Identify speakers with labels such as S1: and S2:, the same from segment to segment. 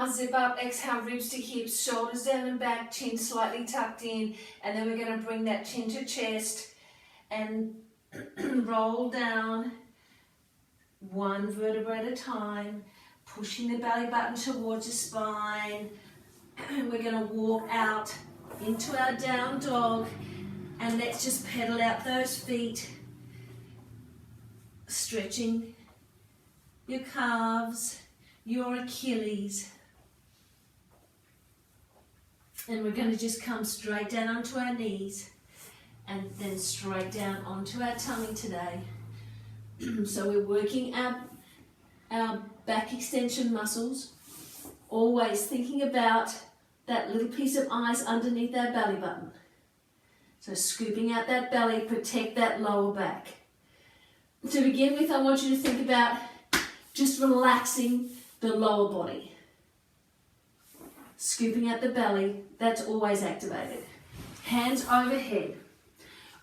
S1: Inhale, zip up. Exhale, ribs to hips, shoulders down and back, chin slightly tucked in. And then we're going to bring that chin to chest and roll down one vertebra at a time, pushing the belly button towards the spine. We're going to walk out into our down dog, and let's just pedal out those feet, stretching your calves, your Achilles. And we're going to just come straight down onto our knees and then straight down onto our tummy today. So we're working our back extension muscles, always thinking about that little piece of ice underneath our belly button. So scooping out that belly, protect that lower back. To begin with, I want you to think about just relaxing the lower body. Scooping out the belly, that's always activated. Hands overhead.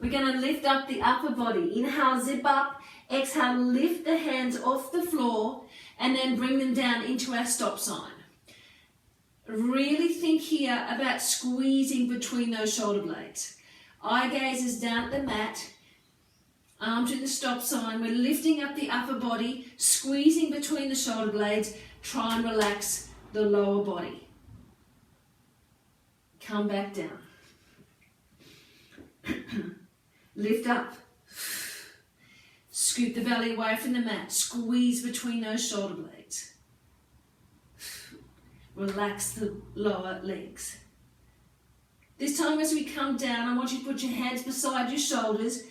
S1: We're going to lift up the upper body. Inhale, zip up. Exhale, lift the hands off the floor and then bring them down into our stop sign. Really think here about squeezing between those shoulder blades. Eye gaze is down at the mat. Arm to the stop sign. We're lifting up the upper body, squeezing between the shoulder blades. Try and relax the lower body. Come back down. Lift up. Scoop the belly away from the mat. Squeeze between those shoulder blades. Relax the lower legs. This time as we come down, I want you to put your hands beside your shoulders,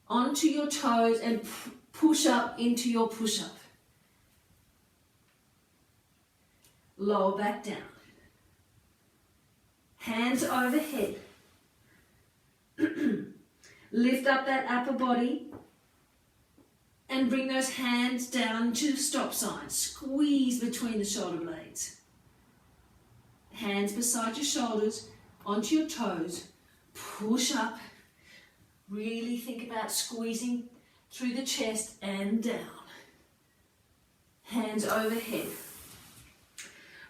S1: onto your toes, and push up into your push-up. Lower back down. Hands overhead. Lift up that upper body and bring those hands down to the stop sign. Squeeze between the shoulder blades. Hands beside your shoulders, onto your toes. Push up. Really think about squeezing through the chest and down. Hands overhead.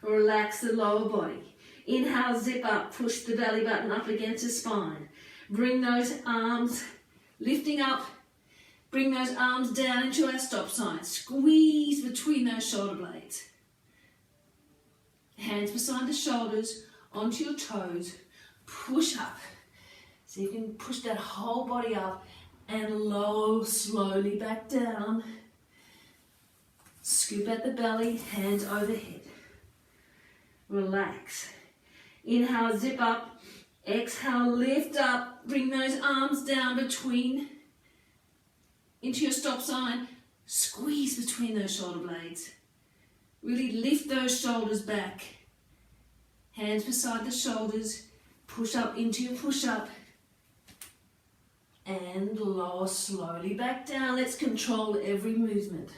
S1: Relax the lower body. Inhale, zip up. Push the belly button up against the spine. Bring those arms lifting up. Bring those arms down into our stop sign. Squeeze between those shoulder blades. Hands beside the shoulders, onto your toes. Push up. So you can push that whole body up and lower slowly back down. Scoop at the belly, hands overhead. Relax. Inhale, zip up. Exhale, lift up. Bring those arms down into your stop sign. Squeeze between those shoulder blades. Really lift those shoulders back. Hands beside the shoulders. Push up into your push-up. And lower slowly back down. Let's control every movement.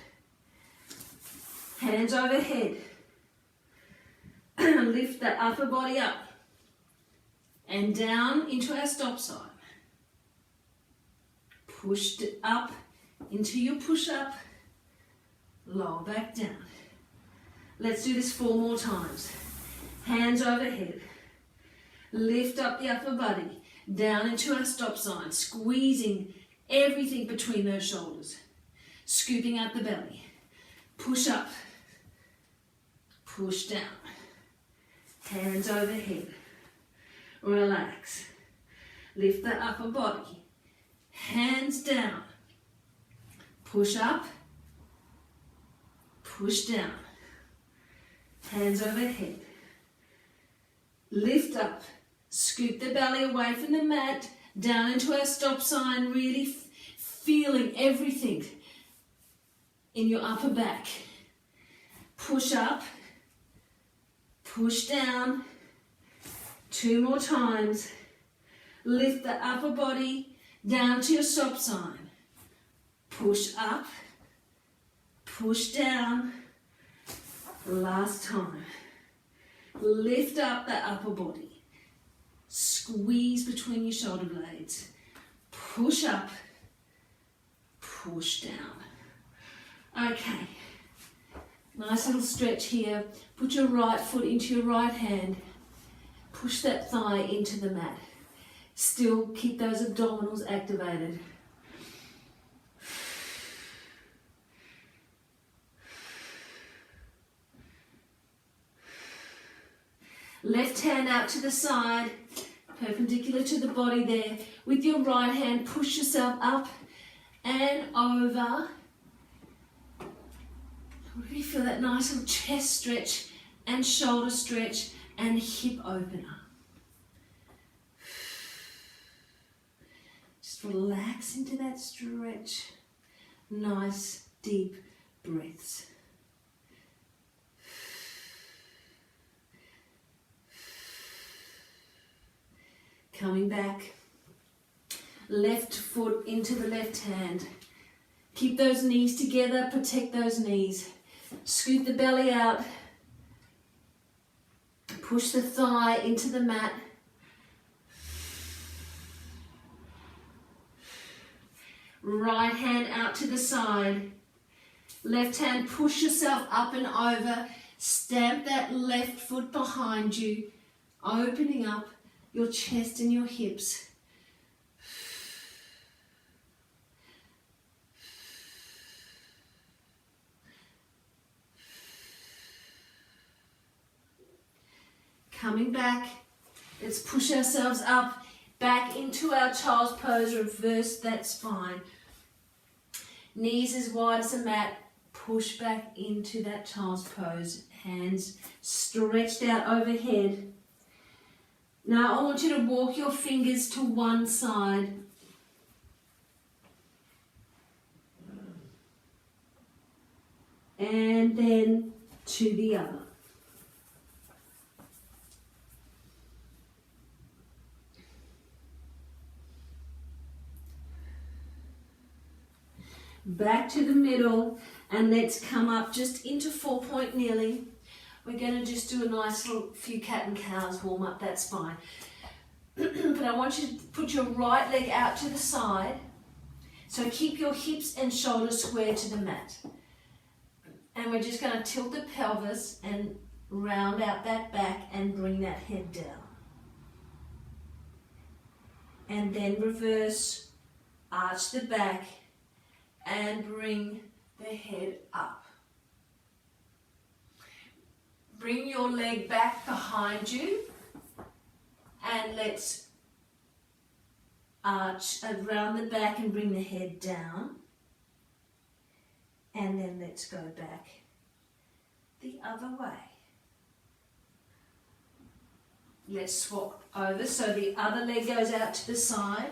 S1: Hands overhead. Lift the upper body up. And down into our stop sign. Push it up into your push-up. Lower back down. Let's do this 4 more times. Hands overhead. Lift up the upper body. Down into our stop sign. Squeezing everything between those shoulders. Scooping out the belly. Push up. Push down. Hands overhead. Relax. Lift the upper body. Hands down. Push up. Push down. Hands overhead. Lift up. Scoop the belly away from the mat. Down into our stop sign. Really feeling everything in your upper back. Push up. Push down. 2 more times. Lift the upper body down to your stop sign. Push up. Push down. Last time. Lift up the upper body. Squeeze between your shoulder blades. Push up. Push down. Okay. Nice little stretch here. Put your right foot into your right hand. Push that thigh into the mat. Still keep those abdominals activated. Left hand out to the side, perpendicular to the body there. With your right hand, push yourself up and over. Really feel that nice little chest stretch and shoulder stretch and hip opener. Just relax into that stretch. Nice deep breaths. Coming back, left foot into the left hand. Keep those knees together, protect those knees. Scoot the belly out. Push the thigh into the mat. Right hand out to the side. Left hand, push yourself up and over. Stamp that left foot behind you, opening up your chest and your hips. Coming back, let's push ourselves up, back into our child's pose, reverse that spine. Knees as wide as a mat, push back into that child's pose, hands stretched out overhead. Now I want you to walk your fingers to one side. And then to the other. Back to the middle, and let's come up just into 4-point kneeling. We're going to just do a nice little few cat and cows, warm up that spine. But I want you to put your right leg out to the side. So keep your hips and shoulders square to the mat. And we're just going to tilt the pelvis and round out that back and bring that head down. And then reverse, arch the back and bring the head up. Bring your leg back behind you and let's arch around the back and bring the head down. And then let's go back the other way. Let's swap over so the other leg goes out to the side.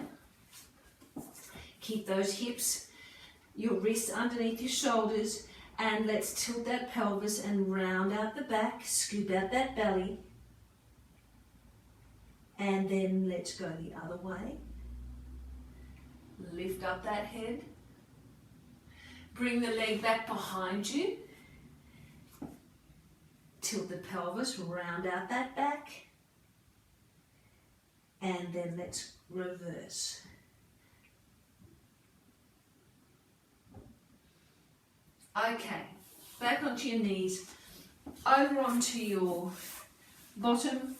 S1: Keep those hips, your wrists underneath your shoulders, and let's tilt that pelvis and round out the back, scoop out that belly, and then let's go the other way. Lift up that head. Bring the leg back behind you. Tilt the pelvis, round out that back, and then let's reverse. Okay, back onto your knees, over onto your bottom.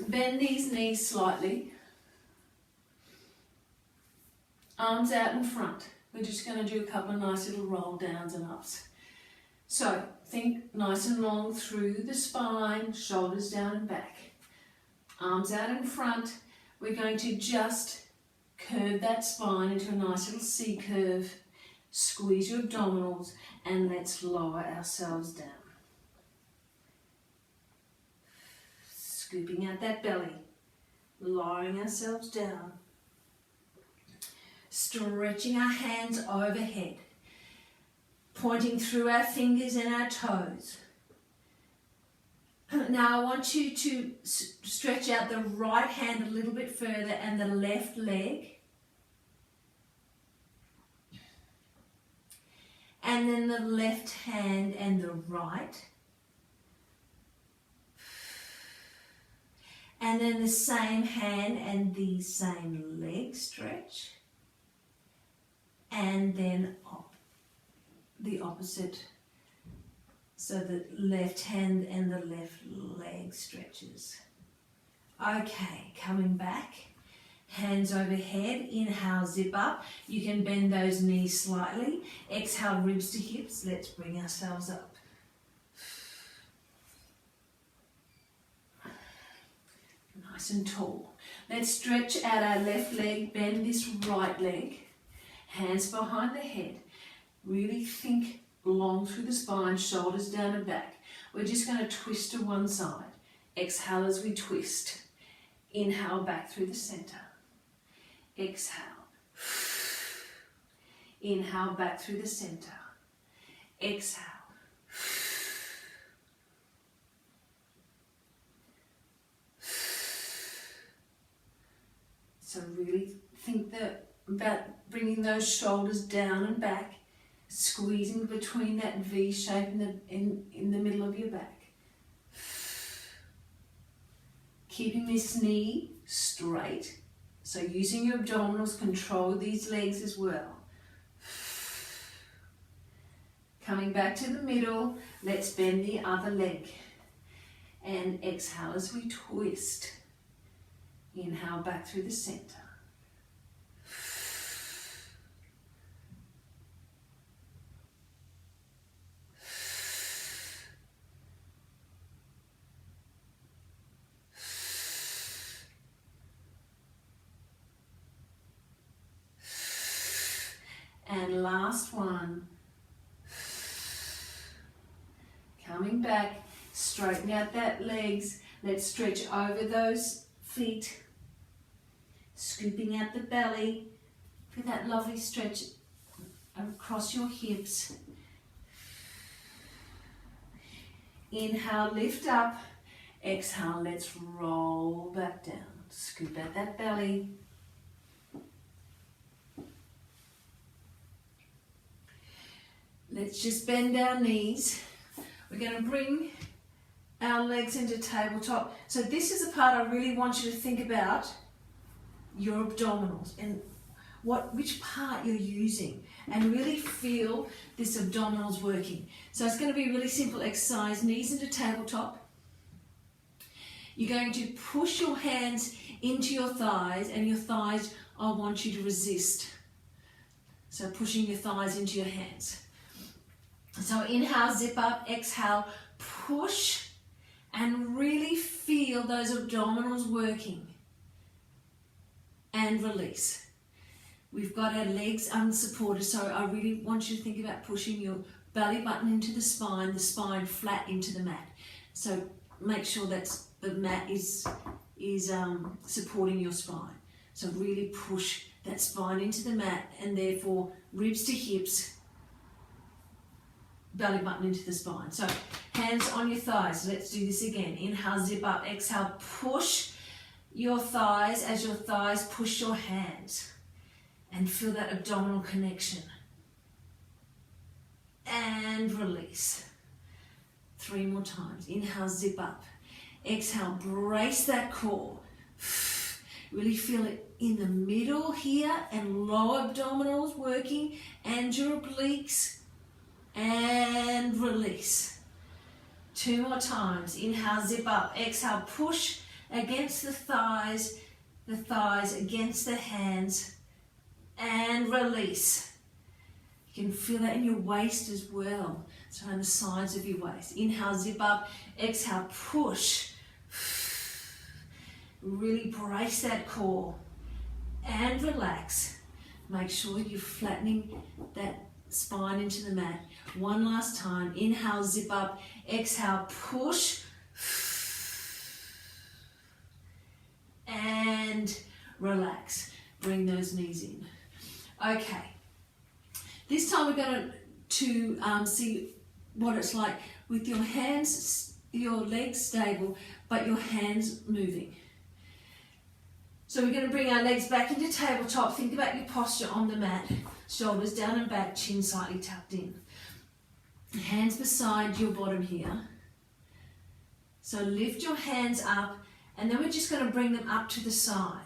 S1: Bend these knees slightly. Arms out in front. We're just going to do a couple of nice little roll downs and ups. So, think nice and long through the spine, shoulders down and back. Arms out in front. We're going to just curve that spine into a nice little C curve. Squeeze your abdominals and let's lower ourselves down. Scooping out that belly, lowering ourselves down. Stretching our hands overhead, pointing through our fingers and our toes. Now I want you to stretch out the right hand a little bit further and the left leg. And then the left hand and the right. And then the same hand and the same leg stretch. And then the opposite So the left hand and the left leg stretches. Okay, coming back, hands overhead, inhale, zip up. You can bend those knees slightly. Exhale, ribs to hips. Let's bring ourselves up. Nice and tall. Let's stretch out our left leg, bend this right leg. Hands behind the head. Really think long through the spine, shoulders down and back. We're just going to twist to one side. Exhale as we twist. Inhale back through the center. Exhale. Inhale back through the center. Exhale. So really think about bringing those shoulders down and back, squeezing between that V shape in the middle of your back. Keeping this knee straight. So using your abdominals, control these legs as well. Coming back to the middle, let's bend the other leg. And exhale as we twist. Inhale back through the center. And last one. Coming back, straighten out that legs. Let's stretch over those feet. Scooping out the belly. Feel that lovely stretch across your hips. Inhale, lift up. Exhale, let's roll back down. Scoop out that belly. Let's just bend our knees. We're going to bring our legs into tabletop. So this is the part I really want you to think about, your abdominals and which part you're using, and really feel this abdominals working. So it's going to be a really simple exercise, knees into tabletop. You're going to push your hands into your thighs, and your thighs, I want you to resist. So pushing your thighs into your hands. So inhale, zip up, exhale, push, and really feel those abdominals working. And release. We've got our legs unsupported, so I really want you to think about pushing your belly button into the spine flat into the mat. So make sure that the mat is supporting your spine. So really push that spine into the mat, and therefore ribs to hips, belly button into the spine. So hands on your thighs. Let's do this again. Inhale, zip up, exhale, push your thighs as your thighs push your hands, and feel that abdominal connection. And release. 3 more times. Inhale, zip up. Exhale, brace that core. Really feel it in the middle here, and lower abdominals working, and your obliques. And release. 2 more times. Inhale, zip up. Exhale, push against the thighs against the hands, and release. You can feel that in your waist as well, so on the sides of your waist. Inhale, zip up, exhale, push. Really brace that core and relax. Make sure you're flattening that spine into the mat. One last time. Inhale, zip up, exhale, push. And relax. Bring those knees in. Okay. This time we're going to see what it's like with your hands, your legs stable, but your hands moving. So we're going to bring our legs back into tabletop. Think about your posture on the mat. Shoulders down and back, chin slightly tucked in. Hands beside your bottom here. So lift your hands up, and then we're just going to bring them up to the side.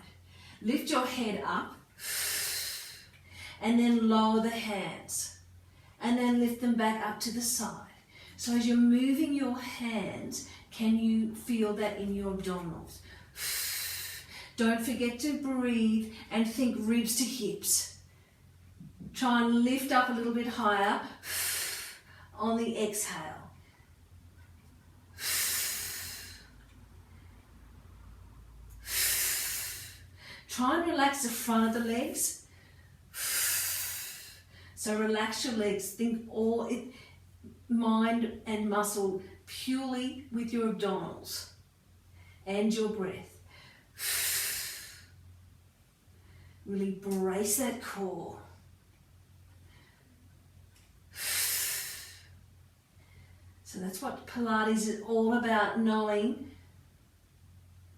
S1: Lift your head up, and then lower the hands, and then lift them back up to the side. So as you're moving your hands, can you feel that in your abdominals? Don't forget to breathe and think ribs to hips. Try and lift up a little bit higher on the exhale. Try and relax the front of the legs. So relax your legs, think mind and muscle purely with your abdominals and your breath. Really brace that core. So that's what Pilates is all about, knowing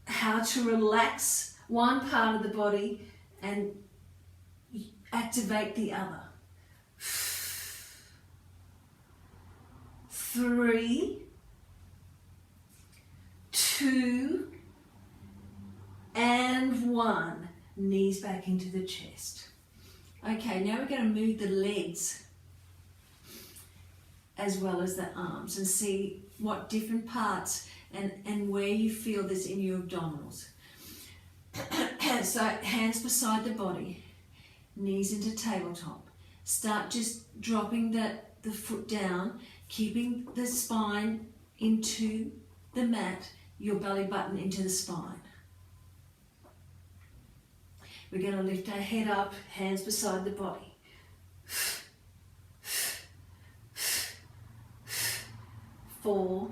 S1: how to relax one part of the body and activate the other. 3, 2, and 1. Knees back into the chest. Okay, now we're going to move the legs as well as the arms and see what different parts and where you feel this in your abdominals. So hands beside the body, knees into tabletop. Start just dropping the foot down, keeping the spine into the mat, your belly button into the spine. We're going to lift our head up, hands beside the body. 4,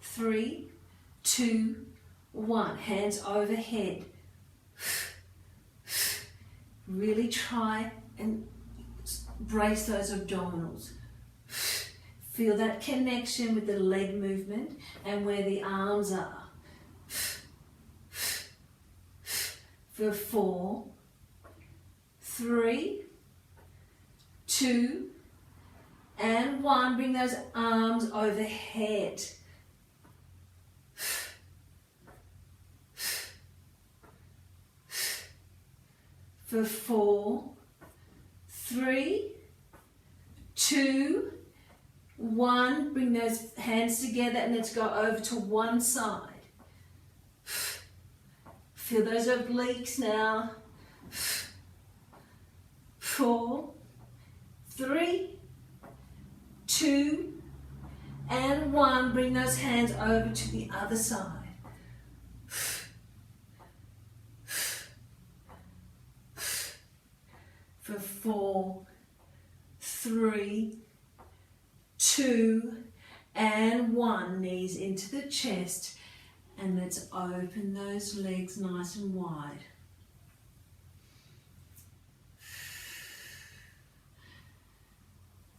S1: 3, 2, 1. Hands overhead. Really try and brace those abdominals. Feel that connection with the leg movement and where the arms are. For 4, 3, 2, and 1. Bring those arms overhead. For 4, 3, 2, 1. Bring those hands together and let's go over to one side. Feel those obliques now. 4, 3, 2, and 1. Bring those hands over to the other side. For 4, 3, 2, and 1. Knees into the chest. And let's open those legs nice and wide.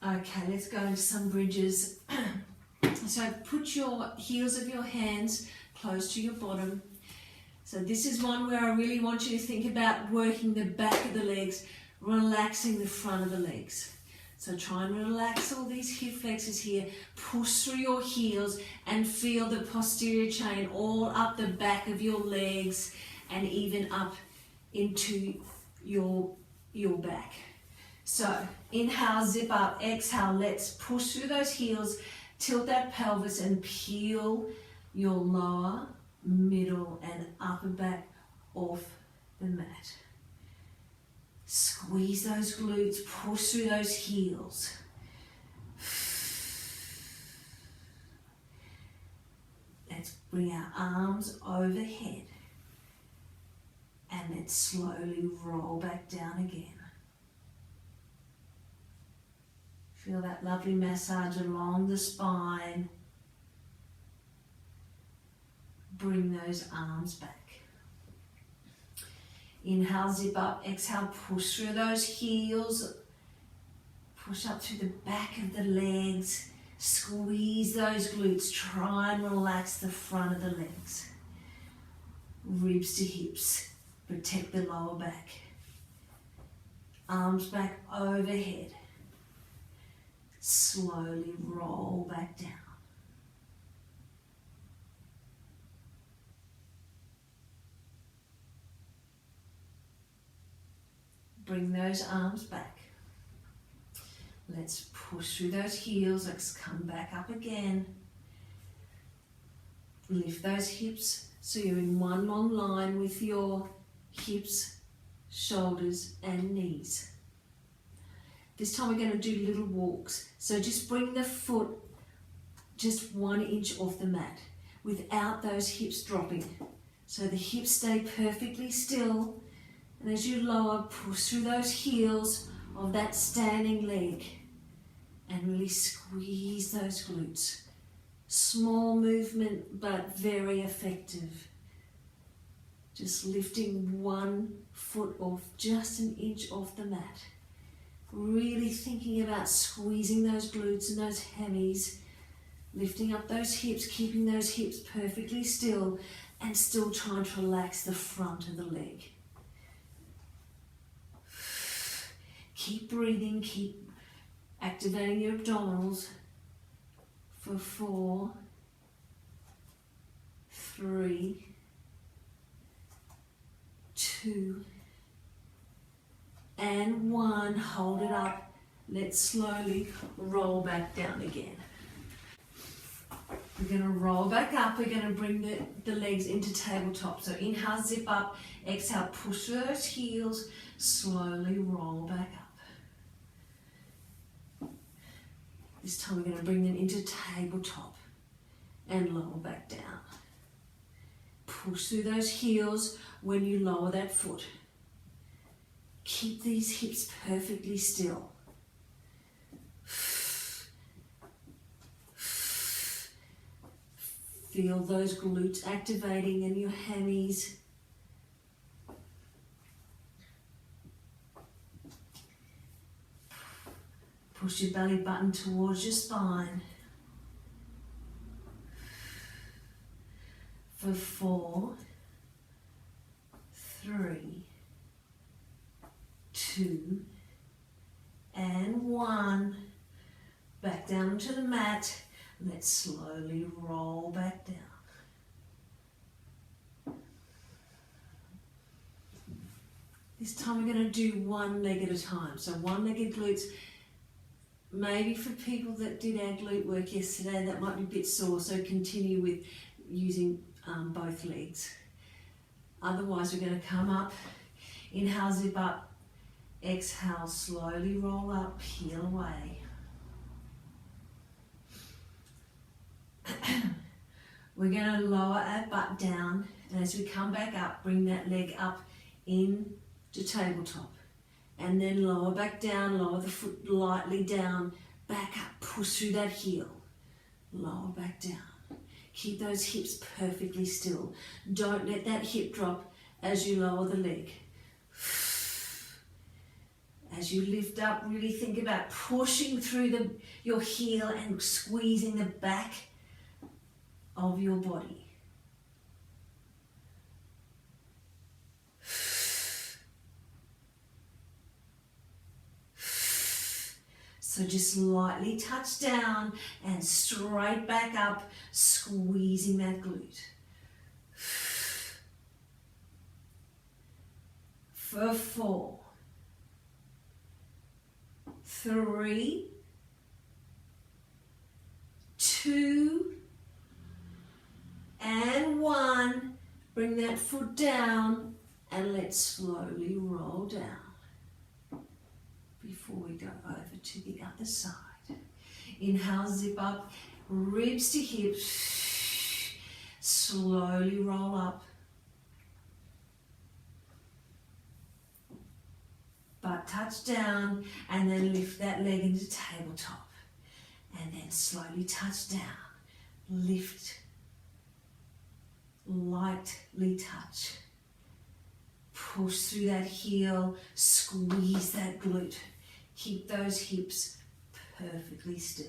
S1: Okay, let's go into some bridges. So put your heels of your hands close to your bottom. So this is one where I really want you to think about working the back of the legs, relaxing the front of the legs. So try and relax all these hip flexors here. Push through your heels and feel the posterior chain all up the back of your legs and even up into your back. So inhale, zip up, exhale, let's push through those heels, tilt that pelvis and peel your lower, middle and upper back off the mat. Squeeze those glutes, push through those heels. Let's bring our arms overhead and let's slowly roll back down again. Feel that lovely massage along the spine. Bring those arms back. Inhale, zip up, exhale, push through those heels. Push up through the back of the legs. Squeeze those glutes. Try and relax the front of the legs. Ribs to hips. Protect the lower back. Arms back overhead. Slowly roll back down. Bring those arms back. Let's push through those heels. Let's come back up again. Lift those hips so you're in one long line with your hips, shoulders and knees. This time we're going to do little walks. So just bring the foot just 1 inch off the mat without those hips dropping. So the hips stay perfectly still, and as you lower, push through those heels of that standing leg and really squeeze those glutes. Small movement but very effective. Just lifting 1 foot off, just 1 inch off the mat. Really thinking about squeezing those glutes and those hammies, lifting up those hips, keeping those hips perfectly still, and still trying to relax the front of the leg. Keep breathing, keep activating your abdominals for 4, 3, 2, and 1. Hold it up. Let's slowly roll back down again. We're going to roll back up. We're going to bring the legs into tabletop. So inhale, zip up. Exhale, push through those heels. Slowly roll back up. This time we're going to bring them into tabletop and lower back down. Push through those heels when you lower that foot. Keep these hips perfectly still. Feel those glutes activating and your hammies. Push your belly button towards your spine. For 4, 3, 2, and 1. Back down onto the mat. Let's slowly roll back down. This time we're going to do 1 leg at a time. So 1-legged glutes. Maybe for people that did our glute work yesterday, that might be a bit sore, so continue with using both legs. Otherwise, we're going to come up, inhale, zip up, exhale, slowly roll up, peel away. We're going to lower our butt down, and as we come back up, bring that leg up into tabletop. And then lower back down, lower the foot lightly down, back up, push through that heel. Lower back down. Keep those hips perfectly still. Don't let that hip drop as you lower the leg. As you lift up, really think about pushing through your heel and squeezing the back of your body. So just lightly touch down and straight back up, squeezing that glute. For 4, 3, 2, and 1. Bring that foot down and let's slowly roll down before we go over to the other side. Inhale, zip up, ribs to hips. Slowly roll up. Butt touch down and then lift that leg into tabletop. And then slowly touch down. Lift. Lightly touch. Push through that heel. Squeeze that glute. Keep those hips perfectly still.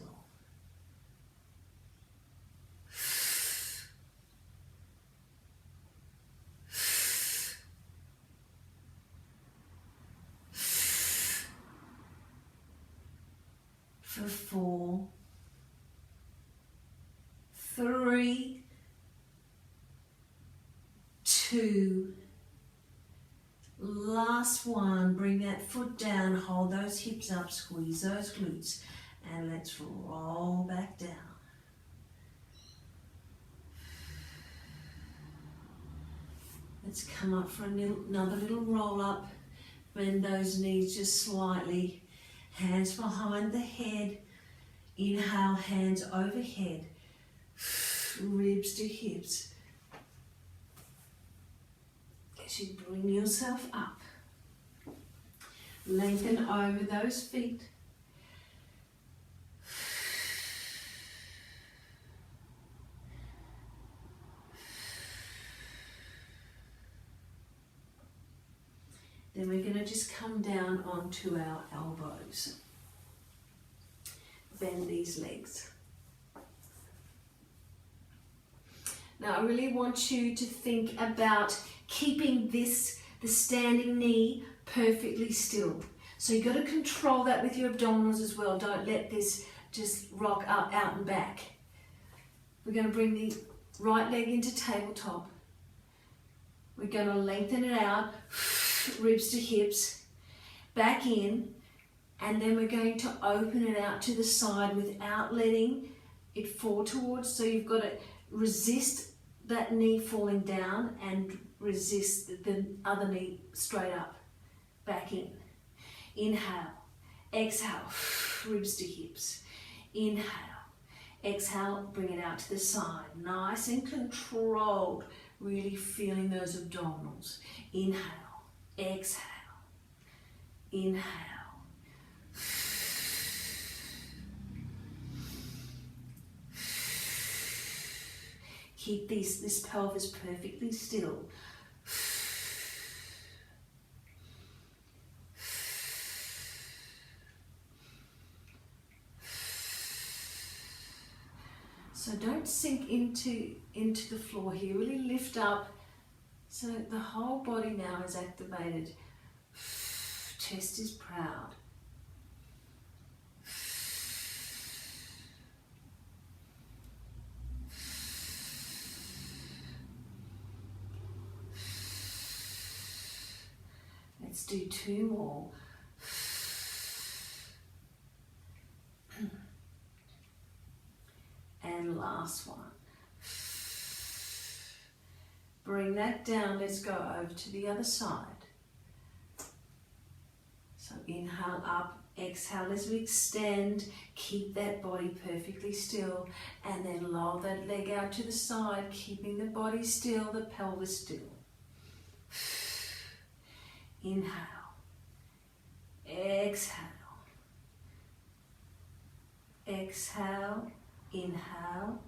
S1: For 4, 3, 2, last last one, bring that foot down, hold those hips up, squeeze those glutes, and let's roll back down. Let's come up for another little roll up, bend those knees just slightly, hands behind the head, inhale, hands overhead, ribs to hips. As you bring yourself up, lengthen over those feet. Then we're going to just come down onto our elbows. Bend these legs. Now I really want you to think about keeping the standing knee perfectly still. So you've got to control that with your abdominals as well. Don't let this just rock up, out and back. We're going to bring the right leg into tabletop. We're going to lengthen it out, ribs to hips, back in, and then we're going to open it out to the side without letting it fall towards. So you've got to resist that knee falling down and resist the other knee straight up, back in. Inhale, exhale, ribs to hips. Inhale, exhale, bring it out to the side. Nice and controlled, really feeling those abdominals. Inhale, exhale, inhale. Keep this pelvis perfectly still. So don't sink into the floor here. Really lift up so the whole body now is activated. Chest is proud. Let's do 2 more. And last one. Bring that down. Let's go over to the other side. So inhale up, exhale as we extend. Keep that body perfectly still. And then lower that leg out to the side, keeping the body still, the pelvis still. Inhale, exhale, exhale, inhale,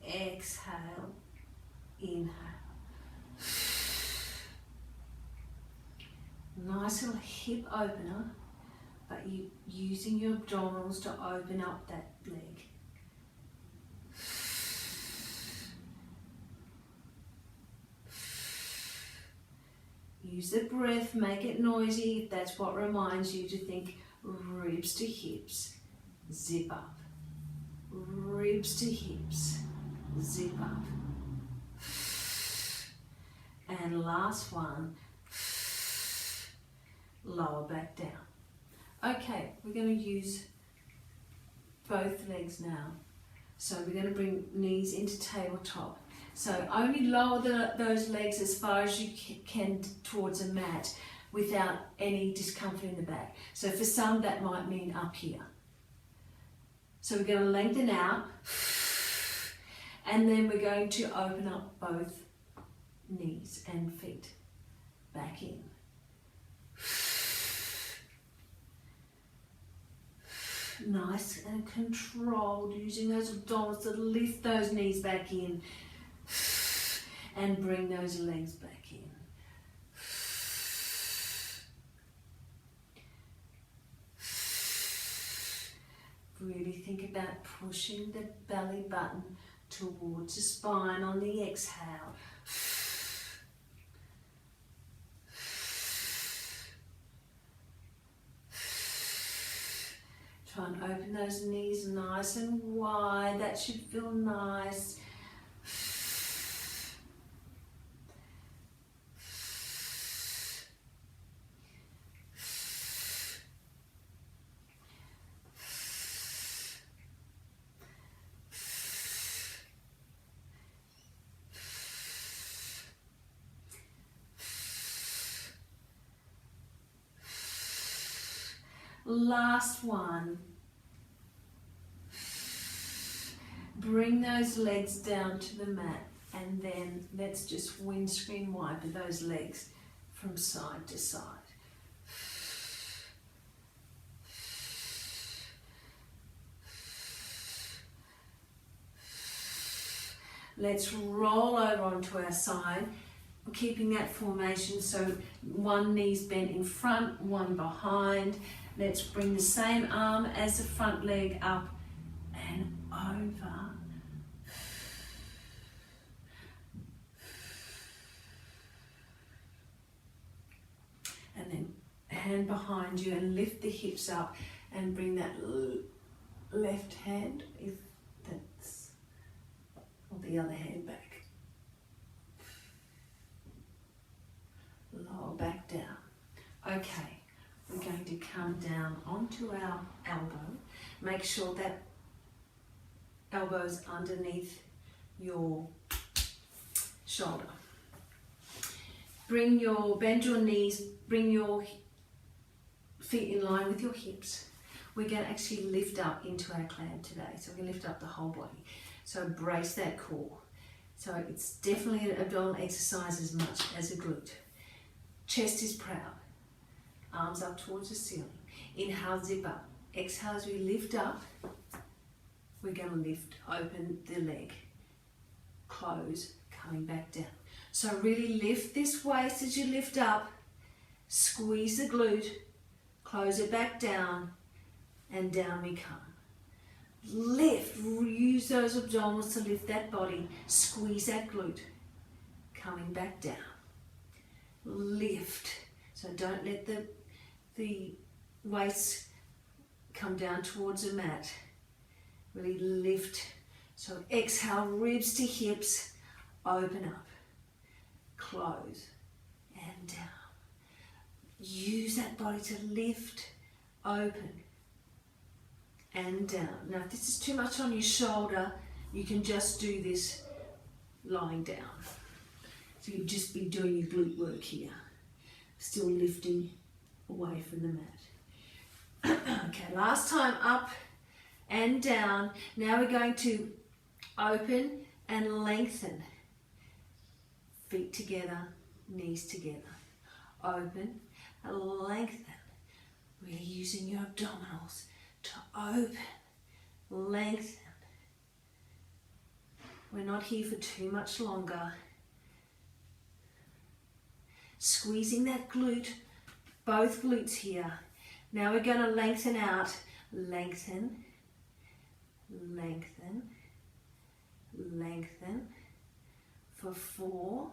S1: exhale, inhale. Nice little hip opener, but you using your abdominals to open up that leg. Use the breath, make it noisy if that's what reminds you to think ribs to hips, zip up. Ribs to hips, zip up. And last one, lower back down. Okay, we're going to use both legs now. So we're going to bring knees into tabletop. So only lower those legs as far as you can towards a mat without any discomfort in the back. So for some that might mean up here. So we're going to lengthen out and then we're going to open up both knees and feet back in. Nice and controlled, using those abdominals to lift those knees back in and bring those legs back in. Really think about pushing the belly button towards the spine on the exhale. Try and open those knees nice and wide. That should feel nice. Last one. Bring those legs down to the mat, and then let's just windscreen wiper those legs from side to side. Let's roll over onto our side, keeping that formation, so one knee's bent in front, one behind. Let's bring the same arm as the front leg up and over. And then hand behind you and lift the hips up and bring that left hand, if that's, or the other hand back. Lower back down. Okay, we're going to come down onto our elbow. Make sure that elbow's underneath your shoulder. Bend your knees, bring your feet in line with your hips. We're going to actually lift up into our clam today. So we're going to lift up the whole body. So brace that core. So it's definitely an abdominal exercise as much as a glute. Chest is proud. Arms up towards the ceiling. Inhale, zip up. Exhale as we lift up. We're going to lift, open the leg. Close, coming back down. So really lift this waist as you lift up. Squeeze the glute. Close it back down. And down we come. Lift, use those abdominals to lift that body. Squeeze that glute. Coming back down. Lift. So don't let the waist come down towards the mat. Really lift. So exhale, ribs to hips. Open up. Close. And down. Use that body to lift, open, and down. Now, if this is too much on your shoulder, you can just do this lying down. So you'd just be doing your glute work here. Still lifting away from the mat. Okay, last time up and down. Now we're going to open and lengthen. Feet together, knees together. Open and lengthen. Really using your abdominals to open, lengthen. We're not here for too much longer. Squeezing that glute, both glutes here. Now we're going to lengthen out. Lengthen, lengthen, lengthen. For 4,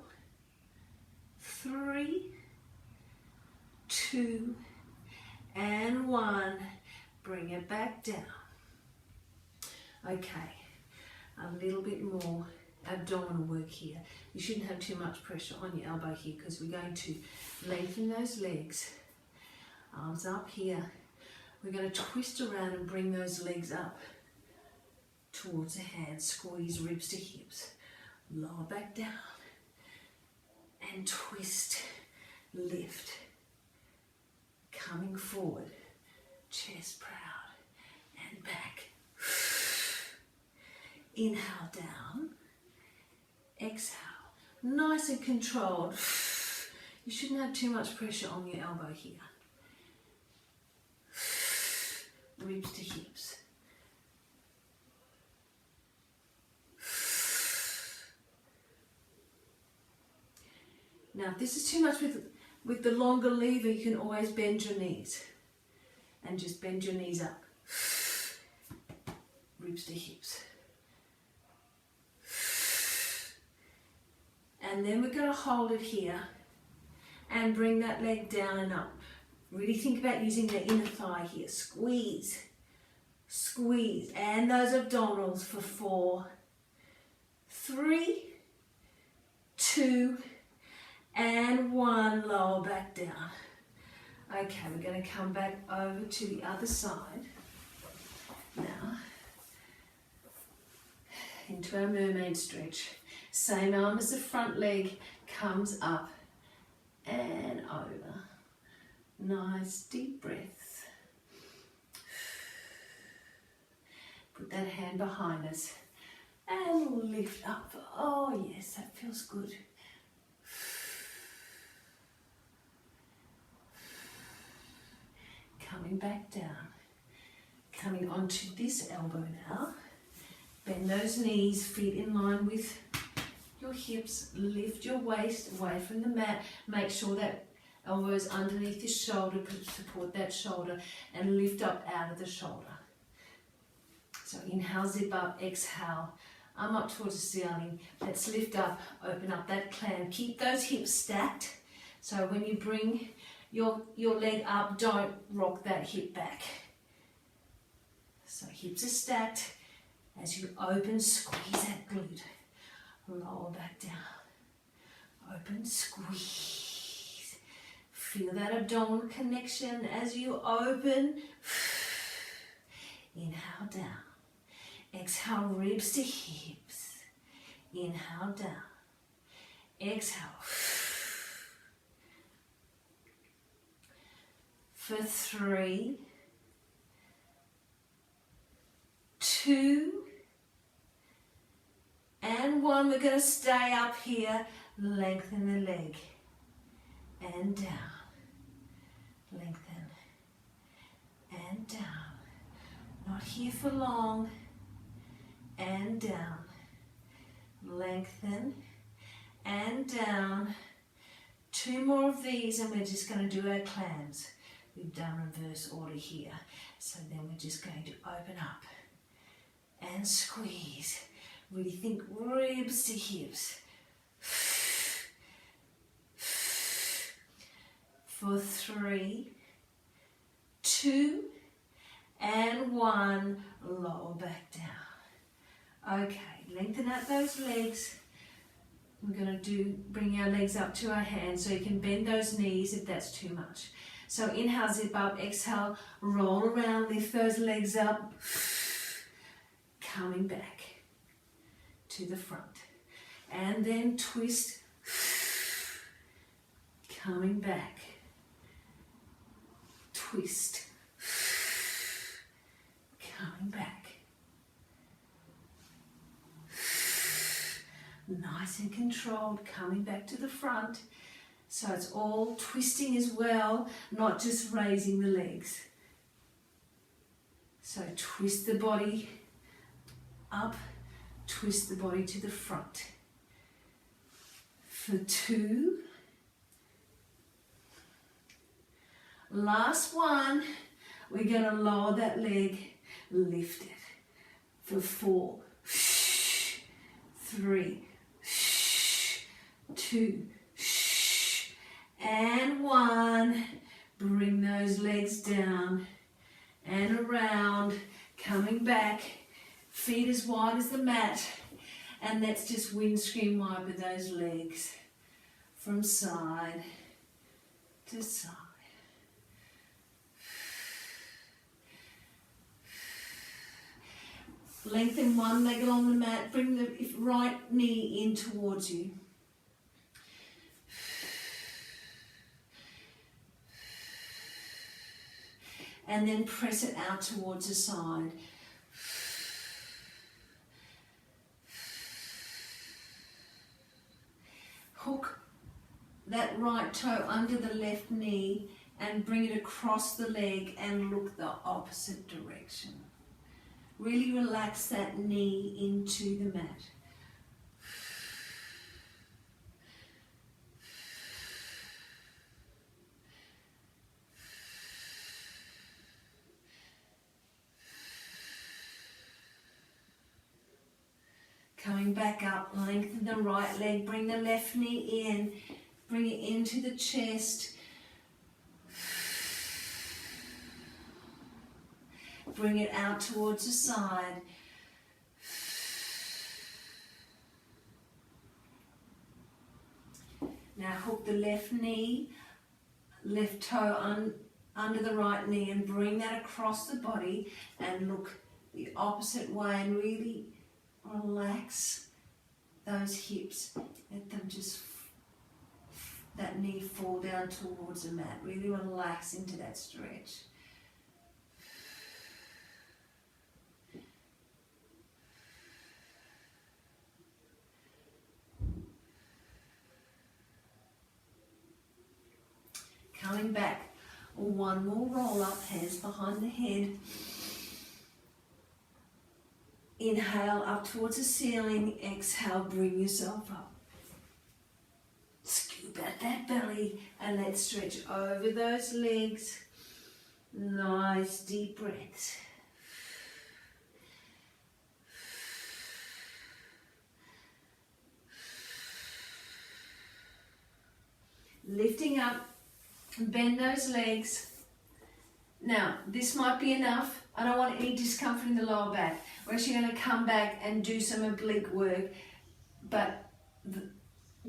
S1: 3, 2, and 1. Bring it back down. Okay, a little bit more abdominal work here. You shouldn't have too much pressure on your elbow here because we're going to lengthen those legs. Arms up here. We're going to twist around and bring those legs up towards the hands. Squeeze ribs to hips. Lower back down. And twist. Lift. Coming forward. Chest proud. And back. Inhale down. Exhale. Nice and controlled. You shouldn't have too much pressure on your elbow here. Ribs to hips. Now, if this is too much with the longer lever, you can always bend your knees. And just bend your knees up. Ribs to hips. And then we're going to hold it here and bring that leg down and up. Really think about using the inner thigh here. Squeeze, squeeze. And those abdominals for 4, 3, 2, and 1. Lower back down. Okay, we're going to come back over to the other side. Now, into our mermaid stretch. Same arm as the front leg comes up and over. Nice deep breath. Put that hand behind us and lift up. Oh yes, that feels good. Coming back down. Coming onto this elbow now. Bend those knees, feet in line with your hips. Lift your waist away from the mat. Make sure that elbow is underneath your shoulder to support that shoulder, and lift up out of the shoulder. So inhale, zip up, exhale, arm up towards the ceiling. Let's lift up, open up that clam. Keep those hips stacked. So when you bring your leg up, don't rock that hip back. So hips are stacked. As you open, squeeze that glute. Lower back down. Open, squeeze. Feel that abdominal connection as you open. Inhale down. Exhale, ribs to hips. Inhale down. Exhale. For 3, 2, and 1. We're going to stay up here. Lengthen the leg. And down. Lengthen. And down. Not here for long. And down. Lengthen. And down. 2 more of these and we're just going to do our clams. We've done reverse order here. So then we're just going to open up and squeeze. Really think ribs to hips. For 3, 2, and 1. Lower back down. Okay, lengthen out those legs. We're going to bring our legs up to our hands so you can bend those knees if that's too much. So inhale, zip up, exhale, roll around, lift those legs up. Coming back to the front. And then twist. Coming back. Twist. Coming back. Nice and controlled, coming back to the front. So it's all twisting as well, not just raising the legs. So twist the body up, twist the body to the front. For 2. Last one, we're going to lower that leg, lift it. For 4, 3, 2, and 1. Bring those legs down and around, coming back, feet as wide as the mat, and let's just windscreen wiper those legs from side to side. Lengthen one leg along the mat, bring the right knee in towards you. And then press it out towards the side. Hook that right toe under the left knee and bring it across the leg and look the opposite direction. Really relax that knee into the mat. Coming back up, lengthen the right leg, bring the left knee in, bring it into the chest. Bring it out towards the side. Now hook the left knee, left toe under the right knee and bring that across the body and look the opposite way and really relax those hips. Let them just, that knee fall down towards the mat. Really relax into that stretch. coming back. One more roll up, hands behind the head. Inhale up towards the ceiling, exhale, bring yourself up. Scoop out that belly and let's stretch over those legs. Nice deep breaths. Lifting up, bend those legs. Now, this might be enough. I don't want any discomfort in the lower back. We're actually going to come back and do some oblique work, but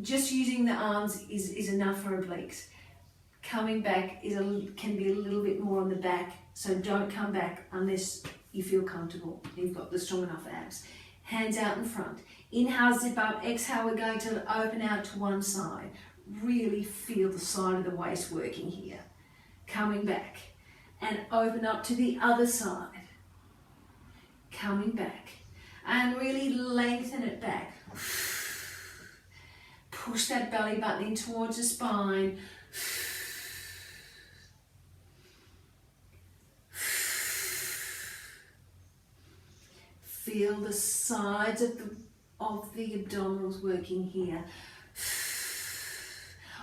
S1: just using the arms is enough for obliques. Coming back can be a little bit more on the back, so don't come back unless you feel comfortable. You've got the strong enough abs. Hands out in front. Inhale, zip up. Exhale, we're going to open out to one side. Really feel the side of the waist working here. Coming back and open up to the other side. Coming back and really lengthen it back. Push that belly button in towards the spine. Feel the sides of the abdominals working here.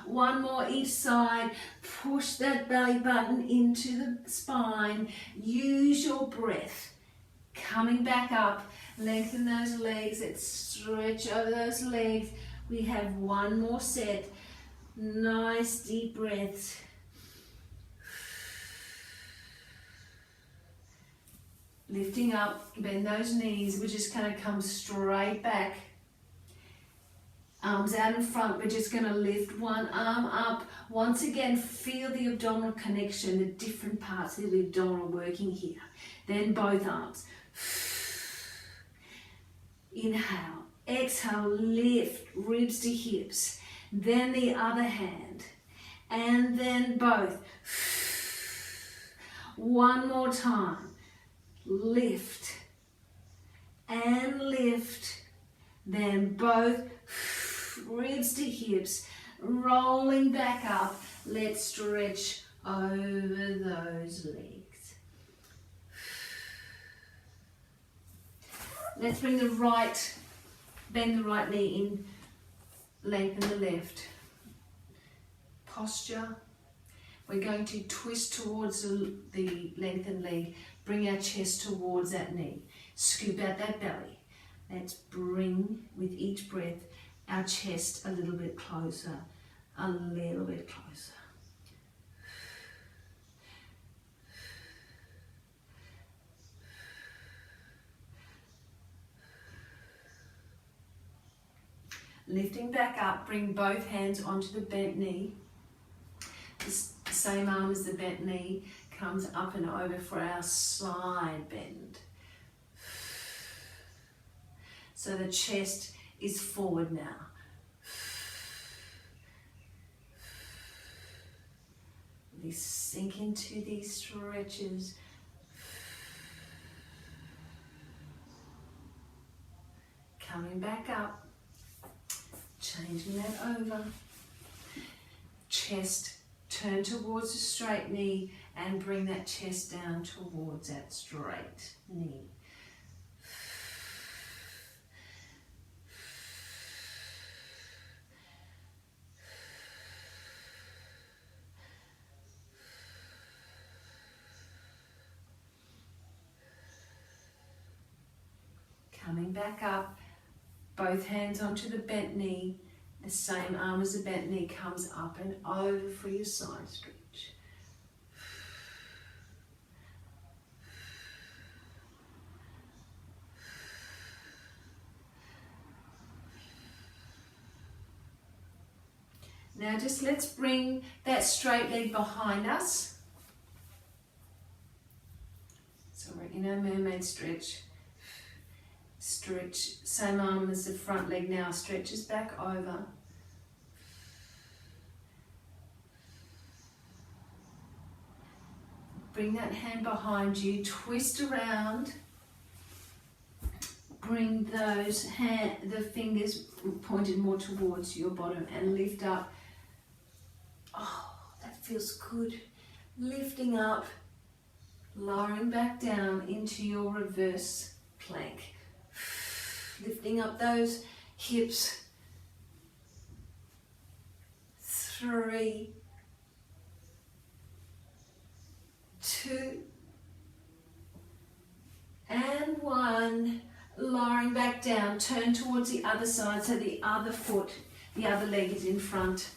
S1: One more each side. Push that belly button into the spine. Use your breath. Coming back up. Lengthen those legs. Let's stretch over those legs. We have one more set. Nice deep breaths. Lifting up. Bend those knees. We're just going to come straight back. Arms out in front, we're just going to lift one arm up. Once again, feel the abdominal connection, the different parts of the abdominal working here. Then both arms. Inhale, exhale, lift, ribs to hips. Then the other hand. And then both. One more time. Lift. And lift. Then both. Ribs to hips, rolling back up. Let's stretch over those legs. Let's bring the right, bend the right knee in, lengthen the left. Posture. We're going to twist towards the lengthened leg, bring our chest towards that knee. Scoop out that belly. Let's bring, with each breath, our chest a little bit closer, a little bit closer. Lifting back up, bring both hands onto the bent knee. The same arm as the bent knee comes up and over for our side bend. So the chest is forward now. Really sink into these stretches. Coming back up. Changing that over. Chest turn towards the straight knee and bring that chest down towards that straight knee. Coming back up, both hands onto the bent knee. The same arm as the bent knee comes up and over for your side stretch. Now just let's bring that straight leg behind us. So we're in our Mermaid Stretch. Stretch, same arm as the front leg now, stretches back over. Bring that hand behind you, twist around. Bring those the fingers pointed more towards your bottom and lift up. Oh, that feels good. Lifting up, lowering back down into your reverse plank. Lifting up those hips. 3, 2, and 1. Lowering back down, turn towards the other side so the other foot, the other leg is in front.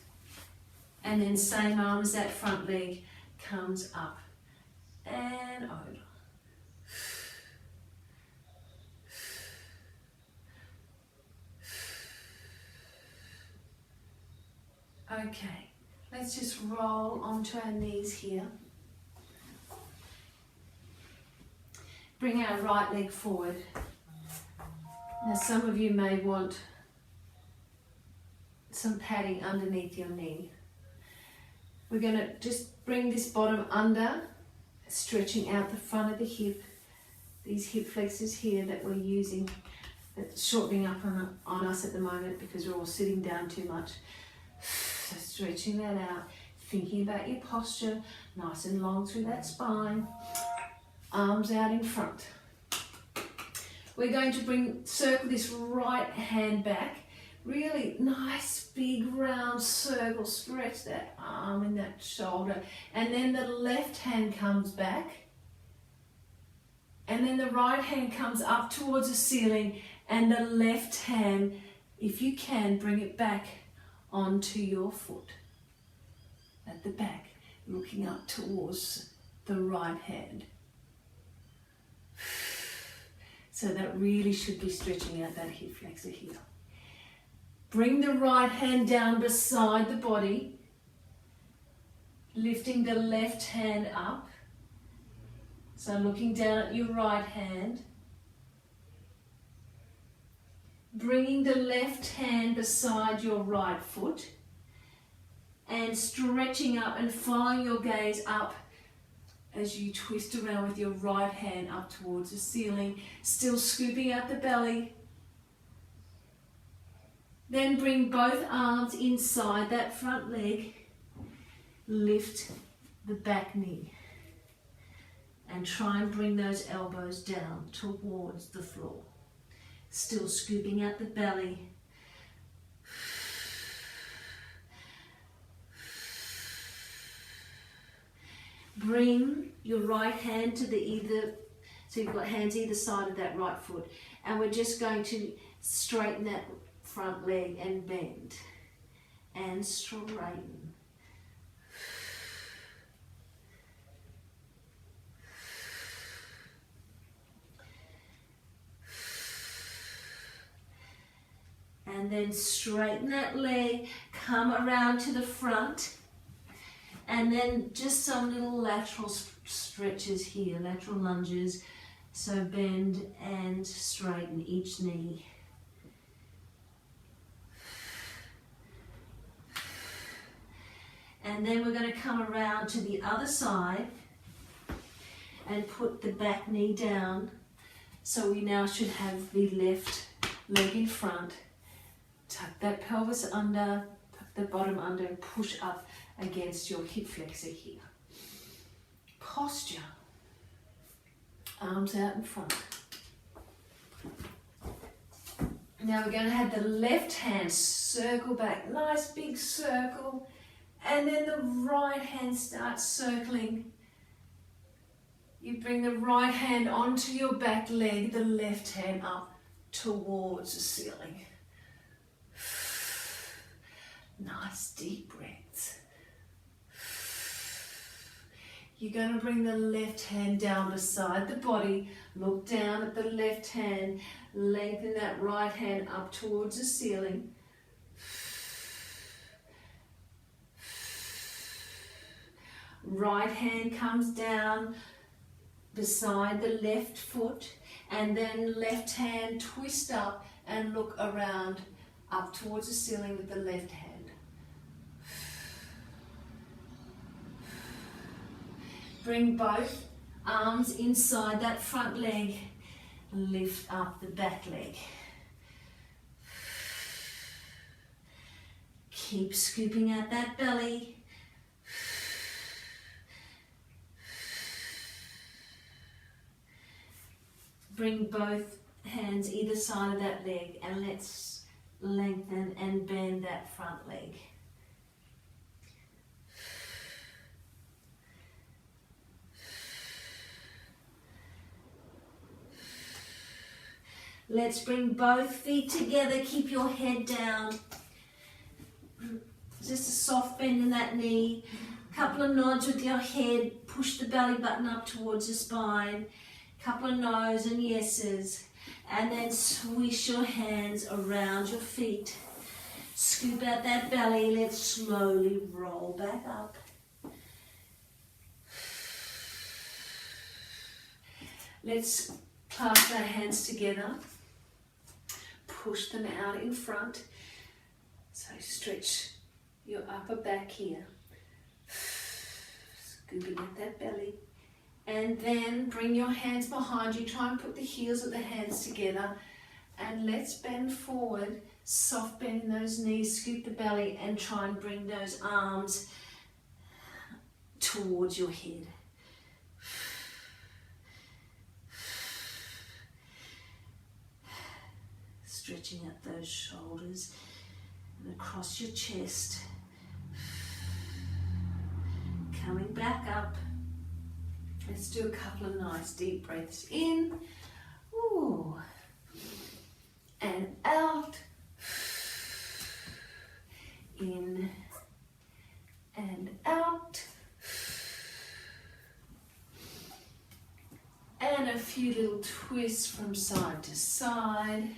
S1: And then same arm as that front leg comes up and over. Okay, let's just roll onto our knees here. Bring our right leg forward. Now some of you may want some padding underneath your knee. We're going to just bring this bottom under, stretching out the front of the hip. These hip flexors here that we're using, that's shortening up on us at the moment because we're all sitting down too much. So stretching that out, thinking about your posture, nice and long through that spine. Arms out in front. We're going to circle this right hand back. Really nice, big, round circle. Stretch that arm and that shoulder. And then the left hand comes back. And then the right hand comes up towards the ceiling. And the left hand, if you can, bring it back onto your foot. At the back, looking up towards the right hand. So that really should be stretching out that hip flexor here. Bring the right hand down beside the body, lifting the left hand up. So looking down at your right hand. Bringing the left hand beside your right foot and stretching up and following your gaze up as you twist around with your right hand up towards the ceiling, still scooping out the belly. Then bring both arms inside that front leg, lift the back knee, and try and bring those elbows down towards the floor. Still scooping out the belly. Bring your right hand to so you've got hands either side of that right foot, and we're just going to straighten that front leg and bend and straighten. And then straighten that leg, come around to the front. And then just some little lateral stretches here, lateral lunges. So bend and straighten each knee. And then we're going to come around to the other side and put the back knee down. So we now should have the left leg in front. Tuck that pelvis under, tuck the bottom under and push up against your hip flexor here. Posture. Arms out in front. Now we're going to have the left hand circle back. Nice big circle. And then the right hand starts circling. You bring the right hand onto your back leg, the left hand up towards the ceiling. Nice deep breaths. You're going to bring the left hand down beside the body. Look down at the left hand. Lengthen that right hand up towards the ceiling. Right hand comes down beside the left foot. And then left hand twist up and look around up towards the ceiling with the left hand. Bring both arms inside that front leg. Lift up the back leg. Keep scooping out that belly. bring both hands either side of that leg, and let's lengthen and bend that front leg. Let's bring both feet together. Keep your head down. Just a soft bend in that knee. Couple of nods with your head. Push the belly button up towards the spine. Couple of no's and yeses. And then swish your hands around your feet. Scoop out that belly. Let's slowly roll back up. Let's clasp our hands together. Push them out in front. So stretch your upper back here. Scooping at that belly. And then bring your hands behind you. Try and put the heels of the hands together. And let's bend forward. Soft bend in those knees. Scoop the belly and try and bring those arms towards your head. Stretching out those shoulders and across your chest. Coming back up. Let's do a couple of nice deep breaths in. Ooh. And out. In and out. And a few little twists from side to side.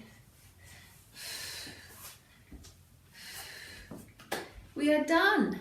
S1: We are done.